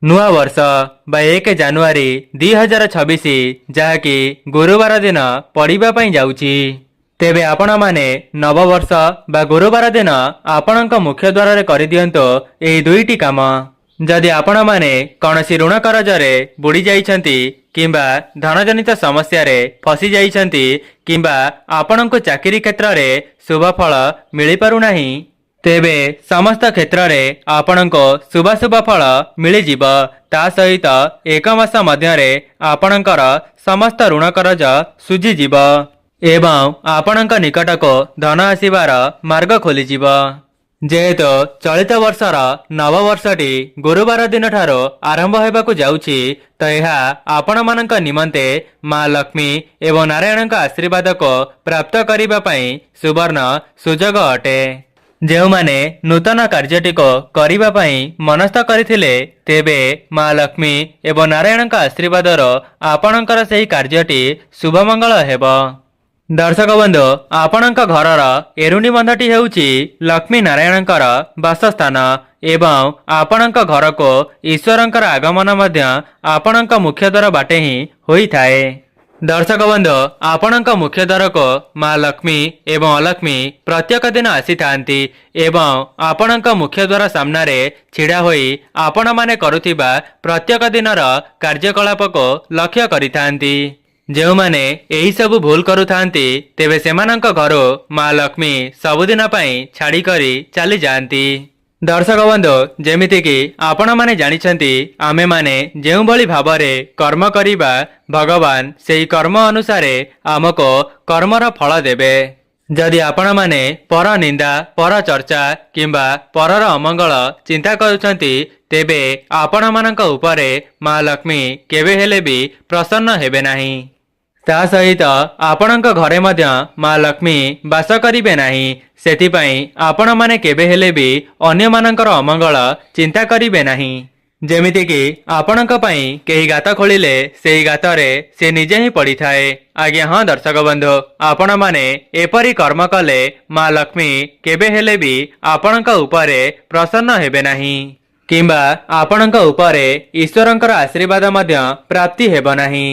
ନୂଆ ବର୍ଷ ବା 1 ଜାନୁଆରୀ 2026 ଯାହାକି ଗୁରୁବାର ଦିନ ପଡ଼ିବା ପାଇଁ ଯାଉଛି। ତେବେ ଆପଣମାନେ ନବବର୍ଷ ବା ଗୁରୁବାର ଦିନ ଆପଣଙ୍କ ମୁଖ୍ୟ ଦ୍ୱାରରେ କରିଦିଅନ୍ତୁ ଏହି ଦୁଇଟି କାମ। ଯଦି ଆପଣମାନେ କୌଣସି ଋଣ କରଜରେ ବୁଡ଼ି ଯାଇଛନ୍ତି କିମ୍ବା ଧନଜନିତ ସମସ୍ୟାରେ ଫସି ଯାଇଛନ୍ତି କିମ୍ବା ଆପଣଙ୍କୁ ଚାକିରି କ୍ଷେତ୍ରରେ ଶୁଭଫଳ ମିଳିପାରୁନାହିଁ, ତେବେ ସମସ୍ତ କ୍ଷେତ୍ରରେ ଆପଣଙ୍କୁ ଶୁଭାଶୁଭ ଫଳ ମିଳିଯିବ। ତା ସହିତ 1 ମାସ ମଧ୍ୟରେ ଆପଣଙ୍କର ସମସ୍ତ ଋଣ କରଜ ଶୁଝିଯିବ ଏବଂ ଆପଣଙ୍କ ନିକଟକୁ ଧନ ଆସିବାର ମାର୍ଗ ଖୋଲିଯିବ। ଯେହେତୁ ଚଳିତ ବର୍ଷର ନବବର୍ଷଟି ଗୁରୁବାର ଦିନଠାରୁ ଆରମ୍ଭ ହେବାକୁ ଯାଉଛି, ତ ଏହା ଆପଣମାନଙ୍କ ନିମନ୍ତେ ମା ଲକ୍ଷ୍ମୀ ଏବଂ ନାରାୟଣଙ୍କ ଆଶୀର୍ବାଦକୁ ପ୍ରାପ୍ତ କରିବା ପାଇଁ ସୁବର୍ଣ୍ଣ ସୁଯୋଗ ଅଟେ। ଯେଉଁମାନେ ନୂତନ କାର୍ଯ୍ୟଟିକୁ କରିବା ପାଇଁ ମନସ୍ଥ କରିଥିଲେ, ତେବେ ମା ଲକ୍ଷ୍ମୀ ଏବଂ ନାରାୟଣଙ୍କ ଆଶୀର୍ବାଦରୁ ଆପଣଙ୍କର ସେହି କାର୍ଯ୍ୟଟି ଶୁଭମଙ୍ଗଳ ହେବ। ଦର୍ଶକ ବନ୍ଧୁ, ଆପଣଙ୍କ ଘରର ଏରୁଣ୍ଡି ବନ୍ଧଟି ହେଉଛି ଲକ୍ଷ୍ମୀ ନାରାୟଣଙ୍କର ବାସସ୍ଥାନ ଏବଂ ଆପଣଙ୍କ ଘରକୁ ଈଶ୍ୱରଙ୍କର ଆଗମନ ମଧ୍ୟ ଆପଣଙ୍କ ମୁଖ୍ୟଦ୍ୱାର ବାଟେ ହିଁ ହୋଇଥାଏ। ଦର୍ଶକ ବନ୍ଧୁ, ଆପଣଙ୍କ ମୁଖ୍ୟ ଦ୍ୱାରକୁ ମା ଲକ୍ଷ୍ମୀ ଏବଂ ଅଲକ୍ଷ୍ମୀ ପ୍ରତ୍ୟେକ ଦିନ ଆସିଥାନ୍ତି ଏବଂ ଆପଣଙ୍କ ମୁଖ୍ୟ ଦ୍ୱାର ସାମ୍ନାରେ ଛିଡ଼ା ହୋଇ ଆପଣମାନେ କରୁଥିବା ପ୍ରତ୍ୟେକ ଦିନର କାର୍ଯ୍ୟକଳାପକୁ ଲକ୍ଷ୍ୟ କରିଥାନ୍ତି। ଯେଉଁମାନେ ଏହିସବୁ ଭୁଲ କରୁଥାନ୍ତି, ତେବେ ସେମାନଙ୍କ ଘରୁ ମା ଲକ୍ଷ୍ମୀ ସବୁଦିନ ପାଇଁ ଛାଡ଼ିକରି ଚାଲିଯାଆନ୍ତି। ଦର୍ଶକ ବନ୍ଧୁ, ଯେମିତିକି ଆପଣମାନେ ଜାଣିଛନ୍ତି, ଆମେମାନେ ଯେଉଁଭଳି ଭାବରେ କର୍ମ କରିବା, ଭଗବାନ ସେହି କର୍ମ ଅନୁସାରେ ଆମକୁ କର୍ମର ଫଳ ଦେବେ। ଯଦି ଆପଣମାନେ ପର ନିନ୍ଦା, ପର ଚର୍ଚ୍ଚା କିମ୍ବା ପରର ଅମଙ୍ଗଳ ଚିନ୍ତା କରୁଛନ୍ତି, ତେବେ ଆପଣମାନଙ୍କ ଉପରେ ମା ଲକ୍ଷ୍ମୀ କେବେ ହେଲେ ବି ପ୍ରସନ୍ନ ହେବେ ନାହିଁ। ତା ସହିତ ଆପଣଙ୍କ ଘରେ ମଧ୍ୟ ମା ଲକ୍ଷ୍ମୀ ବାସ କରିବେ ନାହିଁ। ସେଥିପାଇଁ ଆପଣମାନେ କେବେ ହେଲେ ବି ଅନ୍ୟମାନଙ୍କର ଅମଙ୍ଗଳ ଚିନ୍ତା କରିବେ ନାହିଁ। ଯେମିତିକି ଆପଣଙ୍କ ପାଇଁ କେହି ଗାତ ଖୋଳିଲେ ସେହି ଗାତରେ ସେ ନିଜେ ହିଁ ପଡ଼ିଥାଏ। ଆଜ୍ଞା ହଁ ଦର୍ଶକ ବନ୍ଧୁ, ଆପଣମାନେ ଏପରି କର୍ମ କଲେ ମା ଲକ୍ଷ୍ମୀ କେବେ ହେଲେ ବି ଆପଣଙ୍କ ଉପରେ ପ୍ରସନ୍ନ ହେବେ ନାହିଁ କିମ୍ବା ଆପଣଙ୍କ ଉପରେ ଈଶ୍ୱରଙ୍କର ଆଶୀର୍ବାଦ ମଧ୍ୟ ପ୍ରାପ୍ତି ହେବ ନାହିଁ।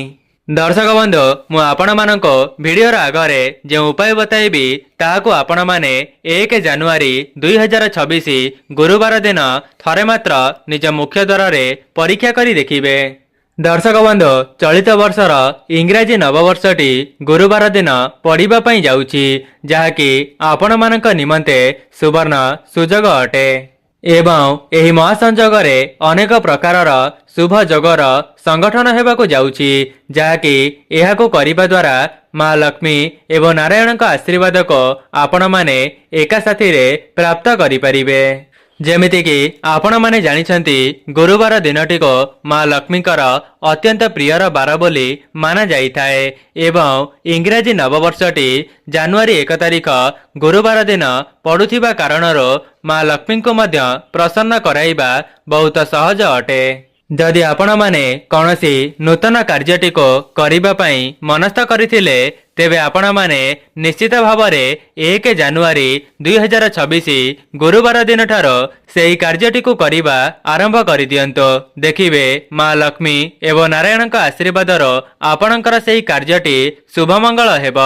ଦର୍ଶକ ବନ୍ଧୁ, ମୁଁ ଆପଣମାନଙ୍କୁ ଭିଡ଼ିଓର ଆଗରେ ଯେଉଁ ଉପାୟ ବତାଇବି, ତାହାକୁ ଆପଣମାନେ 1 ଜାନୁଆରୀ 2026 ଗୁରୁବାର ଦିନ ଥରେ ମାତ୍ର ନିଜ ମୁଖ୍ୟ ଦ୍ୱାରରେ ପରୀକ୍ଷା କରି ଦେଖିବେ। ଦର୍ଶକ ବନ୍ଧୁ, ଚଳିତ ବର୍ଷର ଇଂରାଜୀ ନବବର୍ଷଟି ଗୁରୁବାର ଦିନ ପଡ଼ିବା ପାଇଁ ଯାଉଛି, ଯାହାକି ଆପଣମାନଙ୍କ ନିମନ୍ତେ ସୁବର୍ଣ୍ଣ ସୁଯୋଗ ଅଟେ ଏବଂ ଏହି ମହାସଂଯୋଗରେ ଅନେକ ପ୍ରକାରର ଶୁଭ ଯୋଗର ସଂଗଠନ ହେବାକୁ ଯାଉଛି, ଯାହାକି ଏହାକୁ କରିବା ଦ୍ୱାରା ମା ଲକ୍ଷ୍ମୀ ଏବଂ ନାରାୟଣଙ୍କ ଆଶୀର୍ବାଦକୁ ଆପଣମାନେ ଏକା ସାଥିରେ ପ୍ରାପ୍ତ କରିପାରିବେ। ଯେମିତିକି ଆପଣମାନେ ଜାଣିଛନ୍ତି, ଗୁରୁବାର ଦିନଟିକୁ ମା ଲକ୍ଷ୍ମୀଙ୍କର ଅତ୍ୟନ୍ତ ପ୍ରିୟର ବାର ବୋଲି ମାନାଯାଇଥାଏ ଏବଂ ଇଂରାଜୀ ନବବର୍ଷଟି ଜାନୁଆରୀ 1 ତାରିଖ ଗୁରୁବାର ଦିନ ପଡ଼ୁଥିବା କାରଣରୁ ମା ଲକ୍ଷ୍ମୀଙ୍କୁ ମଧ୍ୟ ପ୍ରସନ୍ନ କରାଇବା ବହୁତ ସହଜ ଅଟେ। ଯଦି ଆପଣମାନେ କୌଣସି ନୂତନ କାର୍ଯ୍ୟଟିକୁ କରିବା ପାଇଁ ମନସ୍ଥ କରିଥିଲେ, ତେବେ ଆପଣମାନେ ନିଶ୍ଚିତ ଭାବରେ 1 ଜାନୁଆରୀ 2026 ଗୁରୁବାର ଦିନଠାରୁ ସେହି କାର୍ଯ୍ୟଟିକୁ କରିବା ଆରମ୍ଭ କରିଦିଅନ୍ତୁ। ଦେଖିବେ ମା ଲକ୍ଷ୍ମୀ ଏବଂ ନାରାୟଣଙ୍କ ଆଶୀର୍ବାଦରୁ ଆପଣଙ୍କର ସେହି କାର୍ଯ୍ୟଟି ଶୁଭମଙ୍ଗଳ ହେବ।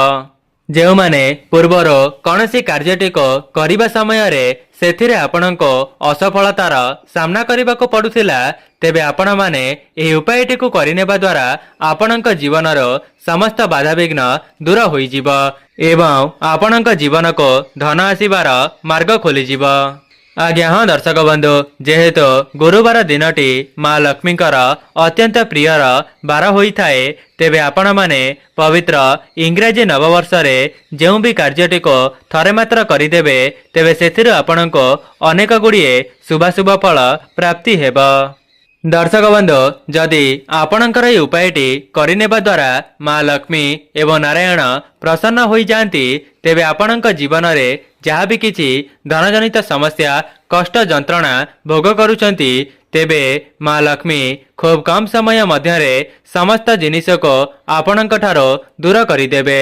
ଯେଉଁମାନେ ପୂର୍ବରୁ କୌଣସି କାର୍ଯ୍ୟଟିକୁ କରିବା ସମୟରେ ସେଥିରେ ଆପଣଙ୍କୁ ଅସଫଳତାର ସାମ୍ନା କରିବାକୁ ପଡ଼ୁଥିଲା, ତେବେ ଆପଣମାନେ ଏହି ଉପାୟଟିକୁ କରିନେବା ଦ୍ୱାରା ଆପଣଙ୍କ ଜୀବନର ସମସ୍ତ ବାଧାବିଘ୍ନ ଦୂର ହୋଇଯିବ ଏବଂ ଆପଣଙ୍କ ଜୀବନକୁ ଧନ ଆସିବାର ମାର୍ଗ ଖୋଲିଯିବ। ଆଜ୍ଞା ହଁ ଦର୍ଶକ ବନ୍ଧୁ, ଯେହେତୁ ଗୁରୁବାର ଦିନଟି ମା ଲକ୍ଷ୍ମୀଙ୍କର ଅତ୍ୟନ୍ତ ପ୍ରିୟର ବାର ହୋଇଥାଏ, ତେବେ ଆପଣମାନେ ପବିତ୍ର ଇଂରାଜୀ ନବବର୍ଷରେ ଯେଉଁ ବି କାର୍ଯ୍ୟଟିକୁ ଥରେ ମାତ୍ର କରିଦେବେ, ତେବେ ସେଥିରୁ ଆପଣଙ୍କୁ ଅନେକ ଗୁଡ଼ିଏ ଶୁଭାଶୁଭ ଫଳ ପ୍ରାପ୍ତି ହେବ। ଦର୍ଶକ ବନ୍ଧୁ, ଯଦି ଆପଣଙ୍କର ଏହି ଉପାୟଟି କରିନେବା ଦ୍ୱାରା ମା ଲକ୍ଷ୍ମୀ ଏବଂ ନାରାୟଣ ପ୍ରସନ୍ନ ହୋଇଯାଆନ୍ତି, ତେବେ ଆପଣଙ୍କ ଜୀବନରେ ଯାହା ବି କିଛି ଧନଜନିତ ସମସ୍ୟା, କଷ୍ଟ, ଯନ୍ତ୍ରଣା ଭୋଗ କରୁଛନ୍ତି, ତେବେ ମା ଲକ୍ଷ୍ମୀ ଖୁବ୍ କମ୍ ସମୟ ମଧ୍ୟରେ ସମସ୍ତ ଜିନିଷକୁ ଆପଣଙ୍କ ଠାରୁ ଦୂର କରିଦେବେ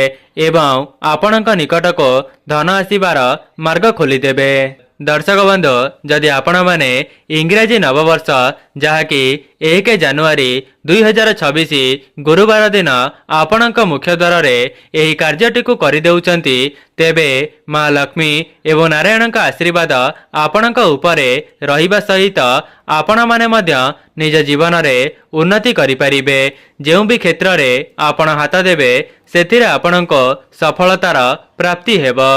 ଏବଂ ଆପଣଙ୍କ ନିକଟକୁ ଧନ ଆସିବାର ମାର୍ଗ ଖୋଲିଦେବେ। दर्शक बंधु जदि आपण माने इंग्राजी नववर्ष जहाँकि 1 जानुआरी 2026 गुरुवार दिन आपणक मुख्य द्वार यही कार्यटी करदेउचंती तेबे माँ लक्ष्मी एवं नारायण आशीर्वाद आपणक उपरे रहिबा सहित आपण माने मध्य निज जीवन रे उन्नति करिपारिबे। जेउ भी क्षेत्र रे आपण हाथ देबे सेथिरे आपणक सफलतार प्राप्ति हेबो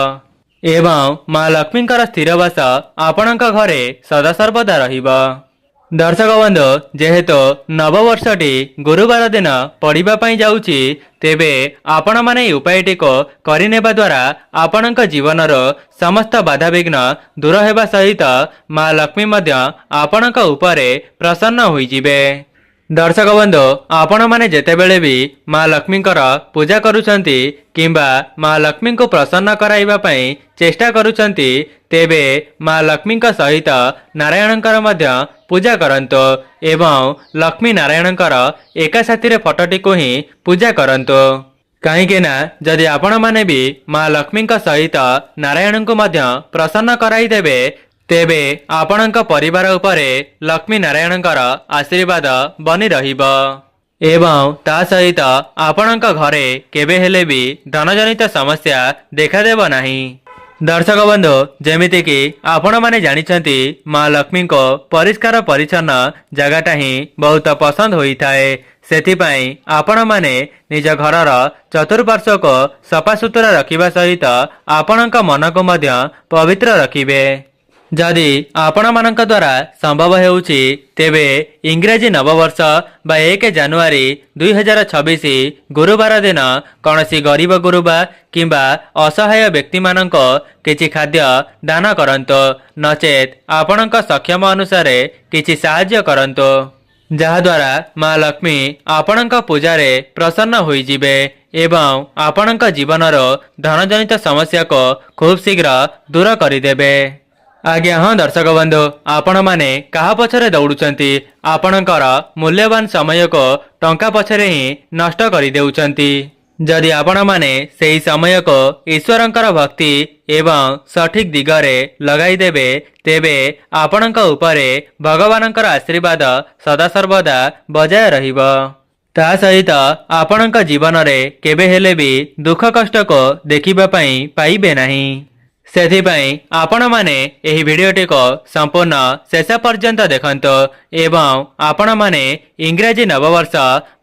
एवं माँ लक्ष्मींकर स्थिर वास आपणक घरे सदासर्वदा रहिबो। दर्शक बंधु जेहेतु नववर्षटी गुरुवार दिन पड़िबा पई जाउची तेबे आपण माने उपायटी को करिनेबा द्वारा आपणक जीवनर समस्त बाधाविघ्न दूर हेबा सहित माँ लक्ष्मी मध्य आपणक उपरे प्रसन्न होइजिबे। दर्शक बंधु आपण माने जेतेबेले भी माँ लक्ष्मींकर पूजा करुचंती किंबा माँ लक्ष्मी को प्रसन्न कराइबा पई चेष्टा करुचंती तेबे माँ लक्ष्मी सहित नारायणकर मध्य पूजा करंतो एवं लक्ष्मी नारायणकर एका साथी फोटोटी को ही पूजा करंतो। कहीं जदि आपण माने भी माँ लक्ष्मी सहित नारायण को मध्य प्रसन्न कराई देबे तेबे आपणक परिवार उपरे लक्ष्मी नारायणकर आशीर्वाद बनी रहिबो एवं ता सहित आपणक घरे केबे हेले भी धनजनित समस्या देखा देबो नाही। दर्शक बंधु जेमिति कि आपण माने जानिछंती माँ लक्ष्मी को परिष्कार परिच्छन्न जगटा ही बहुत पसंद होई थाए सेथिपाई आपण माने निज घरर चतुर्पार्श्व को सफासुतरा रखिबा सहित आपणक मन को मध्य पवित्र रखिबे। जदि आपण मानक द्वारा संभव हेउची तेबे इंग्राजी नववर्ष बा 1 जानुआरी 2026 गुरुवार दिन कौनसी गरीब गुरुबा किंबा असहाय व्यक्ति मानक किछि खाद्य दान करंतो नचेत आपणक सक्षम अनुसार किछि साहाय्य करंतो जहा द्वारा माँ लक्ष्मी आपणक पूजारे प्रसन्न होई जिबे एवं आपणक जीवनर धनजनित समस्या को खूब शीघ्र दूर करिदेबे। आज्ञा हाँ दर्शक बंधु आपण माने कहा पछरे दौड़ुचंती आपणकर मूल्यवान समय को टंका पछरे ही नष्ट करि देउचंती। जदि आपण माने सेही समय को ईश्वरंकर भक्ति एवं सठिक दिगरे लगाई देबे तेबे आपणक उपरे भगवानंकर आशीर्वाद सदा सर्वदा बजाय रहिबो। ता सहित आपणक जीवन रे केबे हेले भी दुख कष्ट को देखिबा पई पाइबे नाही। सेथिपाई आपण माने एही भिडियोटी को संपूर्ण शेष पर्यंत देखंतो एवं आपण माने इंग्राजी नववर्ष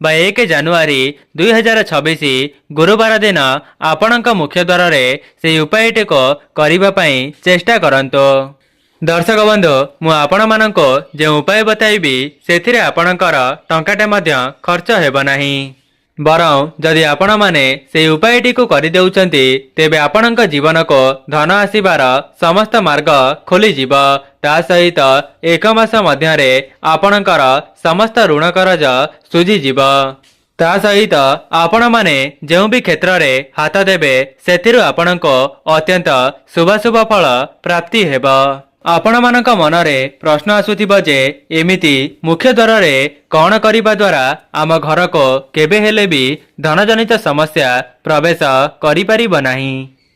बा 1 जानुआरी 2026 गुरुवार दिन आपणक मुख्य द्वार रे से उपायटी को करिबा पई चेष्टा करंतो। दर्शक बंधु मु आपण मानको जे उपाय बताइबी सेथिरे आपणकर टंकाटे मध्य खर्च हेबो नाही बरं जदि आपण माने से उपायटी को करि देउचंती तेबे आपणक जीवन को धन आसीबार समस्त मार्ग खोली जिवो। ता सहित 1 मास मध्यरे आपणकर समस्त ऋण करज सुझी जिवो। ता सहित आपण माने जेउ भी क्षेत्र रे हाथ देबे सेथिरु आपणको अत्यंत शुभ शुभ फल प्राप्ति हेबो। आपण मानक मनरे प्रश्न आसुथिबो जे एमिति मुख्य द्वार रे कौन करिबा द्वारा आम घर को केबे हेले भी धनजनित समस्या प्रवेश करि परिबो नाही।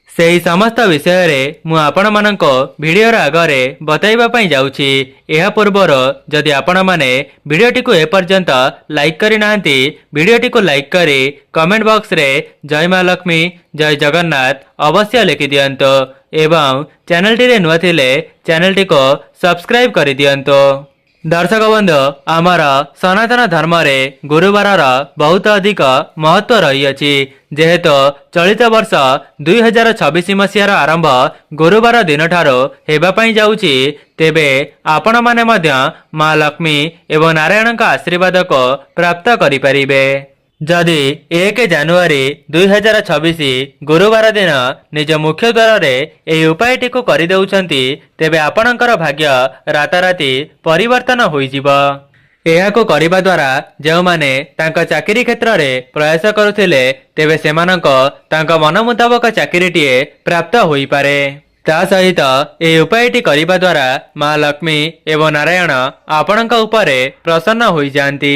सेही समस्त विषय रे मु आपण मानको भिडियो रा आगरे बताइबा पई जाउची। एहा पूर्वर जदि आपण माने भिडियोटी को ए पर्यंत लाइक करि नाहंती भिडियोटी को लाइक करी कमेंट बॉक्स रे जय मां लक्ष्मी जय जगन्नाथ अवश्य लिखि दियंतो एवं चैनल टी रे नुआ थिले चैनल टी को सब्सक्राइब करि दियंतो। दर्शक बंधु आमर सनातन धर्म रे गुरुवार बहुत अधिक महत्व रही अछि जेहेतु चलित वर्ष 2026 मसीहार आरंभ गुरुवार दिन ठारो हेबा पई जाउची तेबे आपण माने मध्य माँ लक्ष्मी एवं नारायण का आशीर्वाद को प्राप्त करि परिबे। जदि 1 जानुआरी 2026 गुरुवार दिन निज मुख्य द्वार रे एही उपायटी को करि देउचंती तेबे आपणकर भाग्य राताराती परिवर्तन होई जिवो। एहाको करिबा द्वारा जेउ माने तांका चाकरी क्षेत्र रे प्रयास करुथिले तेबे सेमानंको तांका मन मुताबक चाकरीटीए प्राप्त होई पारे। ता सहित एही उपायटी करिबा द्वारा माँ लक्ष्मी एवं नारायण आपणक उपरे प्रसन्न होई जांती।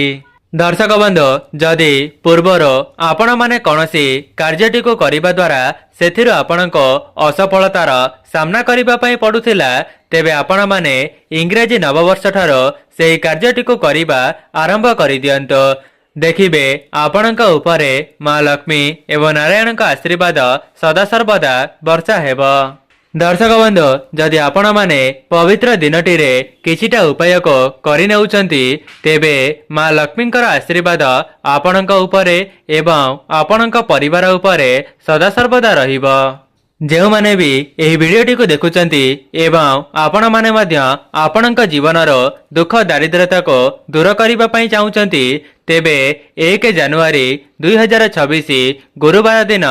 दर्शक बंधु जदि पूर्वर आपण माने कौनसी कार्यटिको करिबा द्वारा सेथिरु आपणको असफलतार सामना करिबा पई पडुथिला तेबे आपण माने इंग्रेजी नववर्ष ठारो सेही कार्यटिको करिबा आरंभ करि दियंतो। देखिबे आपणक उपरे मां लक्ष्मी एवं नारायणक आशीर्वाद सदा सर्वदा वर्षा हेबो। दर्शक बंधु जदि आपण माने पवित्र दिनटी रे किछिटा उपाय को करि नेउचंती तेबे मां लक्ष्मीकर आशीर्वाद आपणक उपरे एवं आपणक परिवार उपरे सदा सर्वदा रहिबो। जेउ माने भी एही वीडियोटी को देखुचंती एवं आपण माने मध्य आपणक जीवनर दुख दारिद्रता को दूर करिबा पई चाहुचंती तेबे 1 जानुआरी 2026 गुरुवार दिन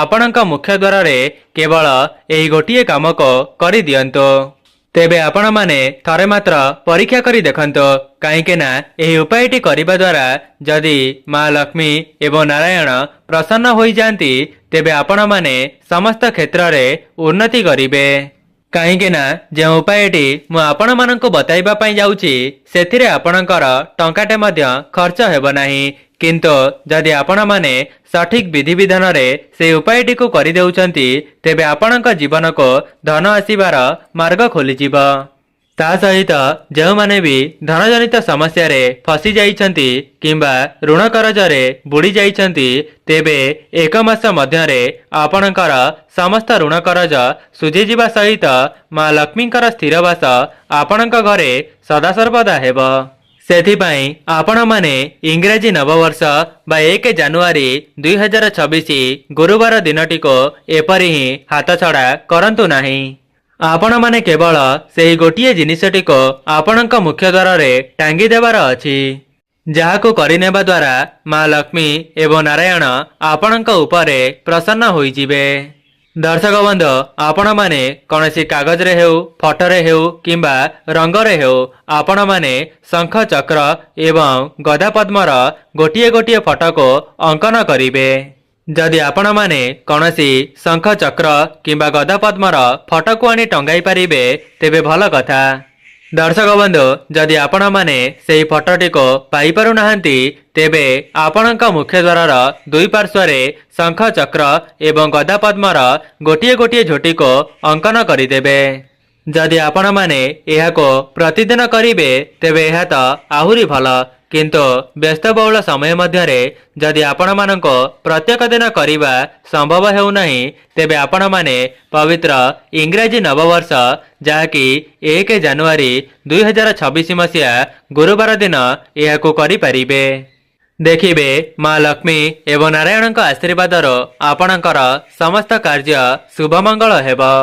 आपणक मुख्य द्वार रे केवल एही गोटिए काम को करि दियंतो। तेबे आपण माने थरे मात्र परीक्षा करी देखंतो काहेकि ना एही उपायटी करिबा द्वारा जदि मां लक्ष्मी एवं नारायण प्रसन्न होई जांती तेबे आपण माने समस्त क्षेत्र रे उन्नति करिबे। काहेकि ना जे उपायटी मु आपण माननको बताइबा पई जाउची सेथिरे आपणकर टंकाटे मध्य खर्च हेबो नाही किंतु जदि आपण माने सठिक विधि विधान रे से उपायटी को करि देउचंती तेबे आपणक जीवन को धन आसीबार मार्ग खोली जिवो। ता सहित जो माने भी धन जनित समस्या रे फसी जाइछंती किंबा ऋण करज रे बुड़ी जाइछंती तेबे 1 मास मध्य रे आपणकर समस्त ऋण करज सुझी जिबा सहित मां लक्ष्मीकर स्थिर वास आपणक घरे सदा सर्वदा हेबो। सेथिपाई आपण माने इंग्रेजी नववर्ष बा 1 जानुआरी 2026 गुरुवार दिनटी को एपरि ही हाथ छड़ा करंतु नाही। आपण माने केवल सेही गोटिए जिनिसटी को आपणक मुख्य द्वार रे टांगी देबार अछि जाहाको करिनेबा द्वारा मां लक्ष्मी एवं नारायण आपणक उपरे प्रसन्न होई जिवे। दर्शक बंधु आपण माने कौनसी कागज रे हेउ फोटो रे हेउ किंबा रंग रे हेउ आपण माने शंख चक्र एवं गदा पद्मर गोटिए गोटिए फोटो को अंकन करिवे। जदि आपण माने कौनसी शंख चक्र किंबा गदा पद्मर फोटो को आनी टंगाई पारिबे तेबे भल कथा। दर्शक बंधु जदि आपण माने सेही फोटोटी को पाई पारु नाहंती तेबे आपणक मुख्य द्वार दुई पार्श्व रे शंख चक्र एवं गदा पद्मर गोटिए गोटिए झोटी को अंकन करिदेबे। जदि आपण माने एहा को प्रतिदिन करिवे तेबे एहा तो आहुरी भल किंतु व्यस्तबहुल समय मध्य जदि आपण माननको प्रत्येक दिन करिबा संभव हेउ नाही तेबे आपण माने पवित्र इंग्रेजी नववर्ष जाकी 1 जानुआरी 2026 मसीहा गुरुवार दिन एहाको करि पारिबे। देखिबे मां लक्ष्मी एवं नारायणक आशीर्वादर आपणकर समस्त कार्य शुभमंगल हेबो।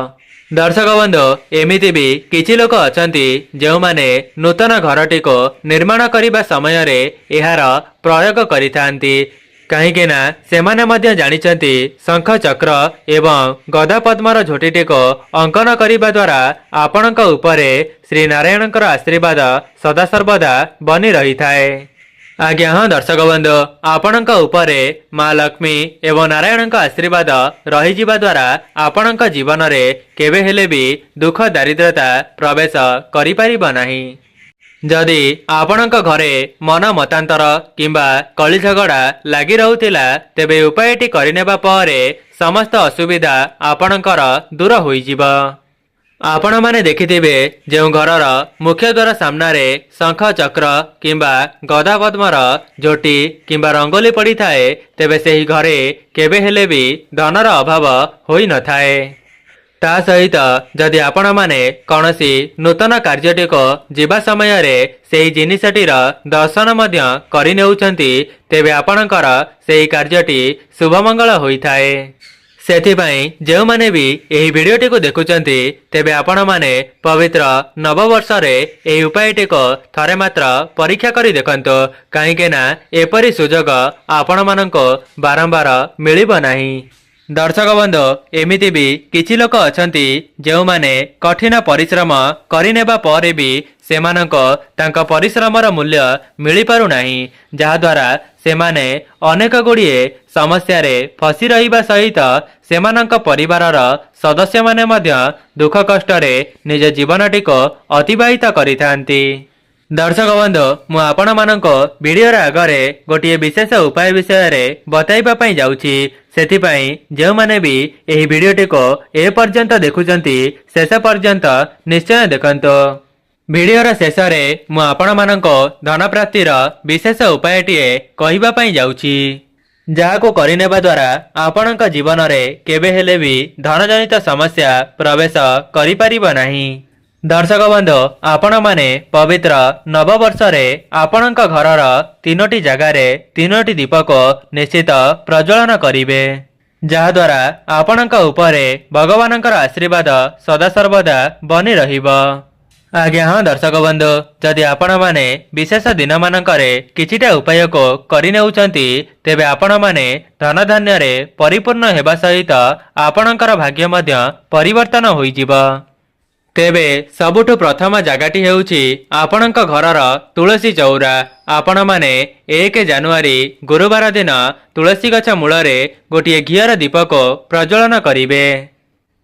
दर्शक बंधु एमिति भी किछि लोक अछंती जो माने नूतन घरटी को निर्माण करिबा समय रे एहार प्रयोग करिथांती काहेकि ना सेमाने मध्य जानिचंती शंख चक्र एवं गदा पद्मर झोटीटी को अंकन करिबा द्वारा आपणक उपरे श्री नारायणकर आशीर्वाद सदा सर्वदा बनी रही थाए। आज्ञा हाँ दर्शक बंधु आपणक उपरे मां लक्ष्मी एवं नारायणक आशीर्वाद रही जिबा द्वारा आपणक जीवन रे केबे हेले भी दुख दारिद्रता प्रवेश करि परिबा नाही। जदि आपणक घरे मन मतांतर किंबा कली झगड़ा लागी रहुथिला तेबे उपायटी करिनेबा परे समस्त असुविधा आपणकर दूर होई जिवो। आपण माने देखिथिबे जो घरर मुख्य द्वार सामना रे शंख चक्र किंबा गदा पद्मर झोटी किंबा रंगोली पड़ी थाए तेबे सेही घरे केबे हेले भी धनर अभाव होई न थाए। ता सहित जदि आपण माने कौनसी नूतन कार्यटी को जीवा समय रे सेही जिनिसटीर दर्शन मध्य करि नेउचंती तेबे आपणकर सेही कार्यटी शुभमंगल होई थाए। सेथिपाई जो माने भी एही वीडियोटी को देखुचंती तेबे आपण माने पवित्र नववर्ष रे एही उपायटी को थरे मात्र परीक्षा करी देखंतो काहेकि ना एपरी सुजोग आपण मानको बारंबार मिलिबो नाही। दर्शक बंधु एमिति भी किछि लोक अछंती जो माने कठिन परिश्रम करिनेबा परे भी सेमाननको तांका परिश्रमर मूल्य मिली पारु नाही जहा द्वारा सेमाने अनेक गुड़िए समस्या रे फसी रहिबा सहित सेमानक परिवारर सदस्य माने मध्य दुख कष्ट रे निज जीवनटी को अतिबाहित करिथांती। दर्शक बंधु मु आपण मानक वीडियो आगरे गोटे विशेष उपाय विषय रे बताइबा पई जाउची सेथिपाई जो माने भी एही वीडियोटी को ए पर्यंत देखुचंती शेष पर्यंत निश्चय देखंतो। वीडियोर शेष रे मु आपण मानक धन प्राप्तिर विशेष उपायटीए कहिबा पई जाउची जाहाको करिनेबा द्वारा आपणक जीवन रे केबे हेले भी धन जनित समस्या प्रवेश करि परिबो नाही। दर्शक बंधु आपण माने पवित्र नववर्ष रे आपणक घरर तीनोटी जगारे तीनोटी दीपक निश्चित प्रज्वलन करिवे जहा द्वारा आपणक उपरे भगवानकर आशीर्वाद सदा सर्वदा बनी रहिबो। आज्ञा हाँ दर्शक बंधु जदि आपण माने विशेष दिन मानकरे किछिटा उपाय को करि नेउचंती तेबे आपण माने धन धान्य रे परिपूर्ण हेबा सहित आपणकर भाग्य मध्य परिवर्तन होई जिवो। तेबे सबुठु प्रथम जगाटी हेउची आपणक घरर तुलसी चौरा। आपण माने 1 जानुआरी गुरुवार दिन तुलसी गछ मूलरे गोटे घियर दीपक प्रज्वलन करिवे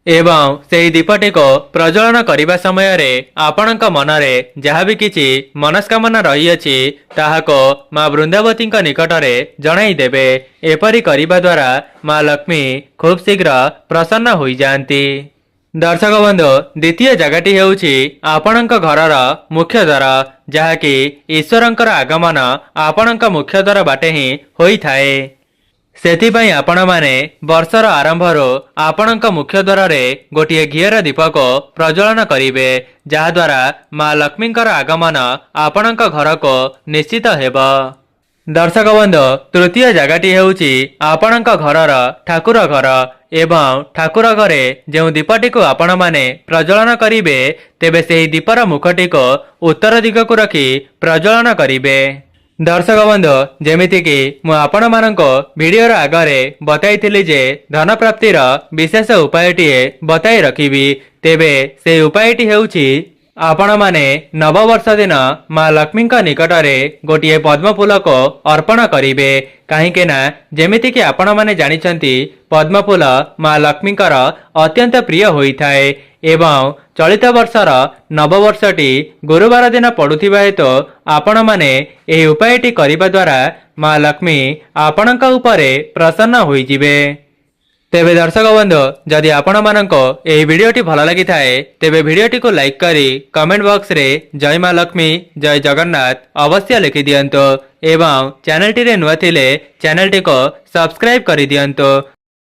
एवं सेही दीपटी को प्रज्वलन करिबा समय रे आपणक मनरे जहा भी किछि मनस्कामना रही अछि ताहाको मां वृंदावतीक निकटरे जणाई देबे। एपरि करिबा द्वारा मां लक्ष्मी खूब शीघ्र प्रसन्न होई जांती। दर्शक बंधु द्वितीय जगाटी हेउची आपणक घरर मुख्य द्वार जहाँकि ईश्वरंकर आगमन आपणक मुख्य द्वार बाटे ही होई थाए। सेथिपाई आपण माने वर्षर आरंभरो आपणक मुख्य द्वार रे गोटे घियर दीपक प्रज्वलन करिवे जहा द्वारा मां लक्ष्मीकर आगमन आपणक घर को निश्चित हेबो। दर्शक बंधु तृतीय जगाटी हेउची आपणक घरर ठाकुर घर एवं ठाकुर घरे जो दीपटी को आपण माने प्रज्वलन करिवे तेबे सेही दीपर मुखटी को उत्तर दिग को रखी प्रज्वलन करिवे। दर्शक बंधु जेमिति कि मु आपण मानक वीडियो आगरे बताइथिली जे धन प्राप्तिर विशेष उपायटीए बताई रखिबी तेबे से उपायटी हेउची आपण माने नववर्ष दिन मां लक्ष्मी निकटरे गोटे पद्म फूल को अर्पण करिवे कहीं ना जेमिति कि आपण माने जानिचंती पद्म फूल मां लक्ष्मीकर अत्यंत प्रिय होई थाए एवं चलित वर्षर नववर्षटी गुरुवार दिन पड़ुथिबा हेतु आपण माने एही उपायटी करिबा द्वारा मां लक्ष्मी आपणक उपरे प्रसन्न होई जिवे। तेबे दर्शक बंधु जदि आपण मानक एही वीडियोटी भल लगी थाए तेबे वीडियोटी को लाइक करी कमेंट बॉक्स रे जय मां लक्ष्मी जय जगन्नाथ अवश्य लिखि दियंतो एवं चैनल टी रे नुआ थिले चैनल टी को सब्सक्राइब करि दियंतो।